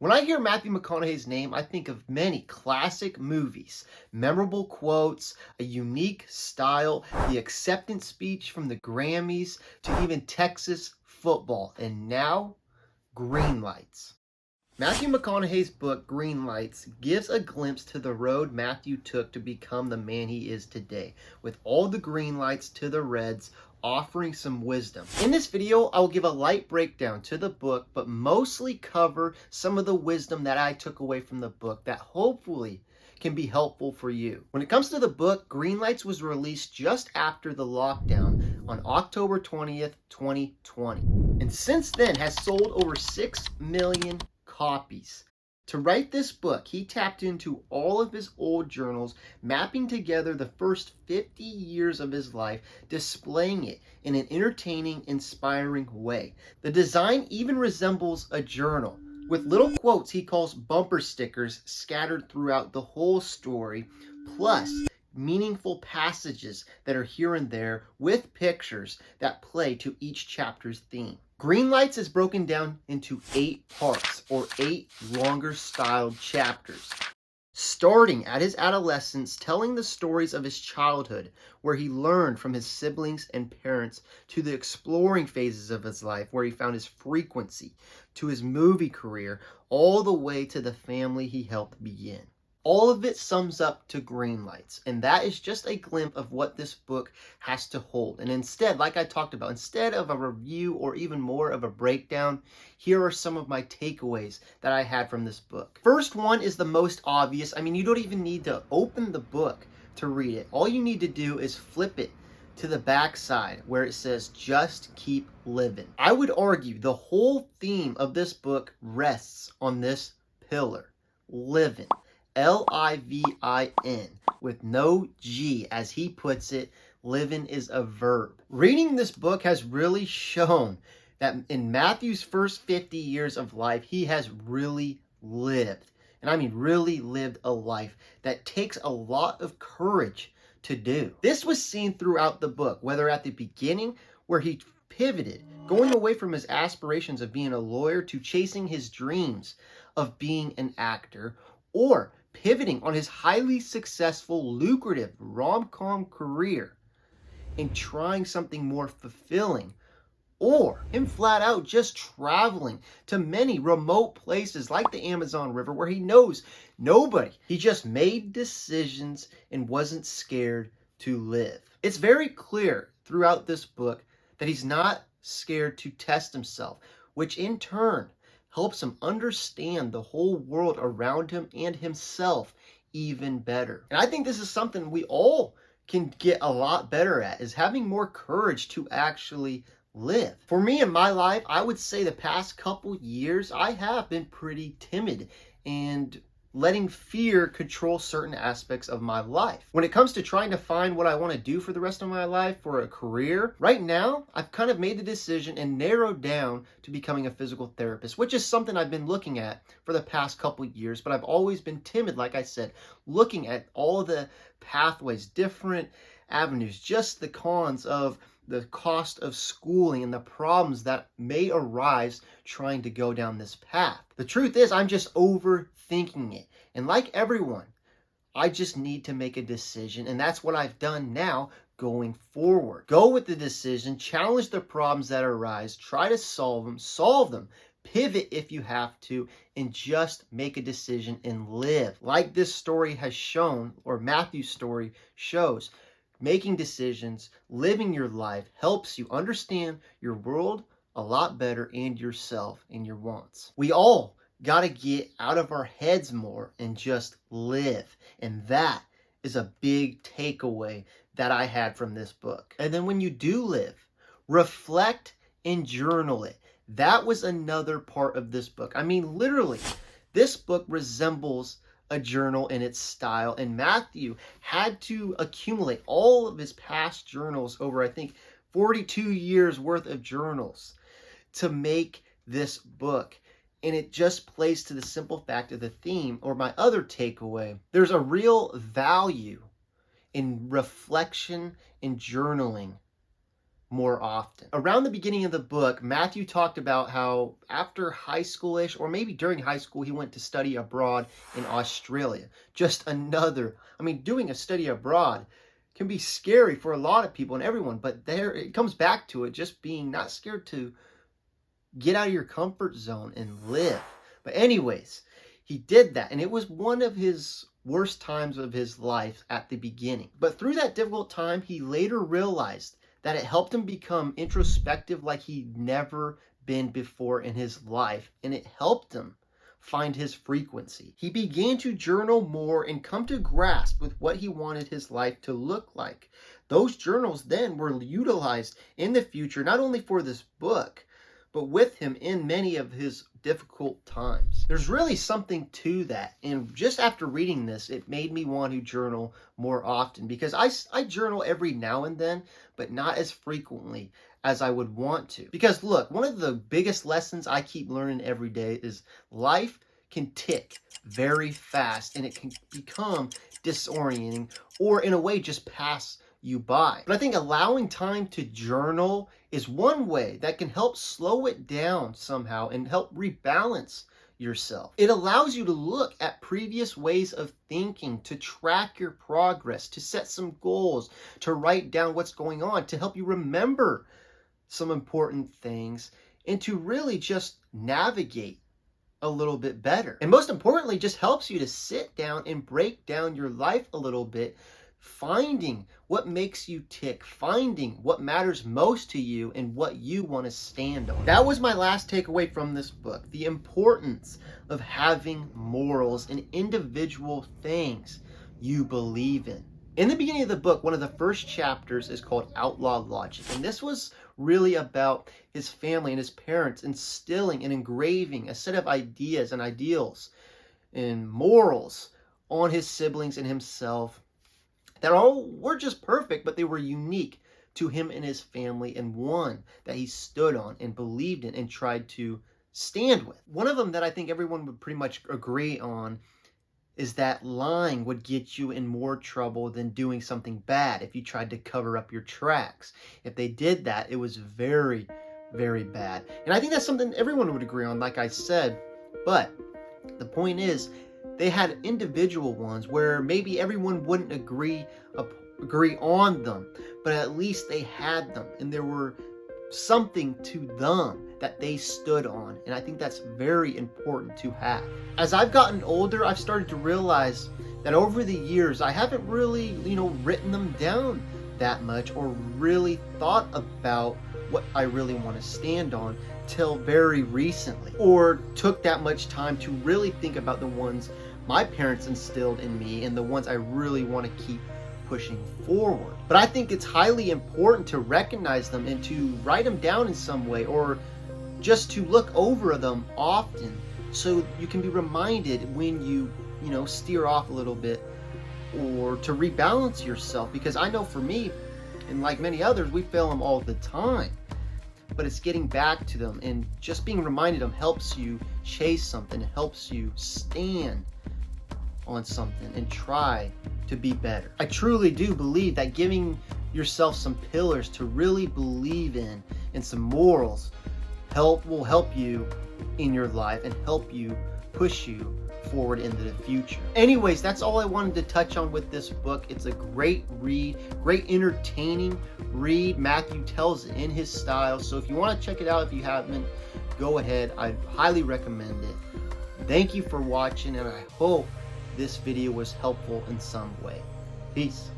When I hear Matthew McConaughey's name, I think of many classic movies, memorable quotes, a unique style, the acceptance speech from the Grammys, to even Texas football, and now Greenlights. Matthew McConaughey's book, Greenlights, gives a glimpse to the road Matthew took to become the man he is today, with all the green lights to the reds, offering some wisdom. In this video, I will give a light breakdown to the book, but mostly cover some of the wisdom that I took away from the book that hopefully can be helpful for you. When it comes to the book, Greenlights was released just after the lockdown on October 20th, 2020. And since then has sold over 6 million copies. To write this book, he tapped into all of his old journals, mapping together the first 50 years of his life, displaying it in an entertaining, inspiring way. The design even resembles a journal, with little quotes he calls bumper stickers scattered throughout the whole story, plus meaningful passages that are here and there with pictures that play to each chapter's theme. Greenlights is broken down into 8 parts, or 8 longer styled chapters. Starting at his adolescence, telling the stories of his childhood, where he learned from his siblings and parents, to the exploring phases of his life, where he found his frequency, to his movie career, all the way to the family he helped begin. All of it sums up to Greenlights, and that is just a glimpse of what this book has to hold. And instead, like I talked about, instead of a review or even more of a breakdown, here are some of my takeaways that I had from this book. First one is the most obvious. I mean, you don't even need to open the book to read it. All you need to do is flip it to the back side where it says, "Just keep living." I would argue the whole theme of this book rests on this pillar, living. L-I-V-I-N, with no G, as he puts it. Living is a verb. Reading this book has really shown that in Matthew's first 50 years of life, he has really lived. And I mean really lived a life that takes a lot of courage to do. This was seen throughout the book, whether at the beginning where he pivoted, going away from his aspirations of being a lawyer to chasing his dreams of being an actor, or pivoting on his highly successful, lucrative rom-com career and trying something more fulfilling, or him flat out just traveling to many remote places like the Amazon River where he knows nobody. He just made decisions and wasn't scared to live. It's very clear throughout this book that he's not scared to test himself, which in turn helps him understand the whole world around him and himself even better. And I think this is something we all can get a lot better at, is having more courage to actually live. For me in my life, I would say the past couple years, I have been pretty timid and letting fear control certain aspects of my life. When it comes to trying to find what I want to do for the rest of my life, for a career, right now, I've kind of made the decision and narrowed down to becoming a physical therapist, which is something I've been looking at for the past couple years, but I've always been timid, like I said, looking at all the pathways, different avenues, just the cons of the cost of schooling and the problems that may arise trying to go down this path. The truth is, I'm just overthinking it. And like everyone, I just need to make a decision. And that's what I've done now going forward. Go with the decision, challenge the problems that arise, try to solve them, pivot if you have to, and just make a decision and live. Like this story has shown, or Matthew's story shows, making decisions, living your life helps you understand your world a lot better and yourself and your wants. We all got to get out of our heads more and just live. And that is a big takeaway that I had from this book. And then when you do live, reflect and journal it. That was another part of this book. I mean, literally, this book resembles a journal in its style, and Matthew had to accumulate all of his past journals over, I think, 42 years worth of journals to make this book. And it just plays to the simple fact of the theme, or my other takeaway. There's a real value in reflection and journaling more often. Around the beginning of the book, Matthew talked about how after high schoolish, or maybe during high school, he went to study abroad in Australia. Just another, doing a study abroad can be scary for a lot of people and everyone, but there it comes back to it, just being not scared to get out of your comfort zone and live. But anyways, he did that, and it was one of his worst times of his life at the beginning. But through that difficult time, he later realized that it helped him become introspective like he'd never been before in his life, and it helped him find his frequency. He began to journal more and come to grasp with what he wanted his life to look like. Those journals then were utilized in the future, not only for this book, but with him in many of his difficult times. There's really something to that, and just after reading this, it made me want to journal more often, because I journal every now and then, but not as frequently as I would want to. Because look, one of the biggest lessons I keep learning every day is life can tick very fast, and it can become disorienting, or in a way just pass you by. But I think allowing time to journal is one way that can help slow it down somehow and help rebalance yourself. It allows you to look at previous ways of thinking, to track your progress, to set some goals, to write down what's going on, to help you remember some important things, and to really just navigate a little bit better. And most importantly, just helps you to sit down and break down your life a little bit, finding what makes you tick, finding what matters most to you and what you want to stand on. That was my last takeaway from this book, the importance of having morals and individual things you believe in. In the beginning of the book, one of the first chapters is called Outlaw Logic, and this was really about his family and his parents instilling and engraving a set of ideas and ideals and morals on his siblings and himself that all were just perfect, but they were unique to him and his family, and one that he stood on and believed in and tried to stand with. One of them that I think everyone would pretty much agree on is that lying would get you in more trouble than doing something bad if you tried to cover up your tracks. If they did that, it was very, very bad. And I think that's something everyone would agree on, like I said. But the point is, they had individual ones where maybe everyone wouldn't agree on them, but at least they had them, and there were something to them that they stood on, and I think that's very important to have. As I've gotten older, I've started to realize that over the years, I haven't really, written them down that much or really thought about what I really want to stand on till very recently, or took that much time to really think about the ones my parents instilled in me and the ones I really want to keep pushing forward. But I think it's highly important to recognize them and to write them down in some way, or just to look over them often so you can be reminded when you steer off a little bit, or to rebalance yourself. Because I know for me, and like many others, we fail them all the time. But it's getting back to them and just being reminded of them helps you chase something, helps you stand on something and try to be better. I truly do believe that giving yourself some pillars to really believe in and some morals will help you in your life and help you push you forward into the future. Anyways, that's all I wanted to touch on with this book. It's a great read, great entertaining read. Matthew tells it in his style. So if you want to check it out, if you haven't, go ahead. I highly recommend it. Thank you for watching, and I hope this video was helpful in some way. Peace.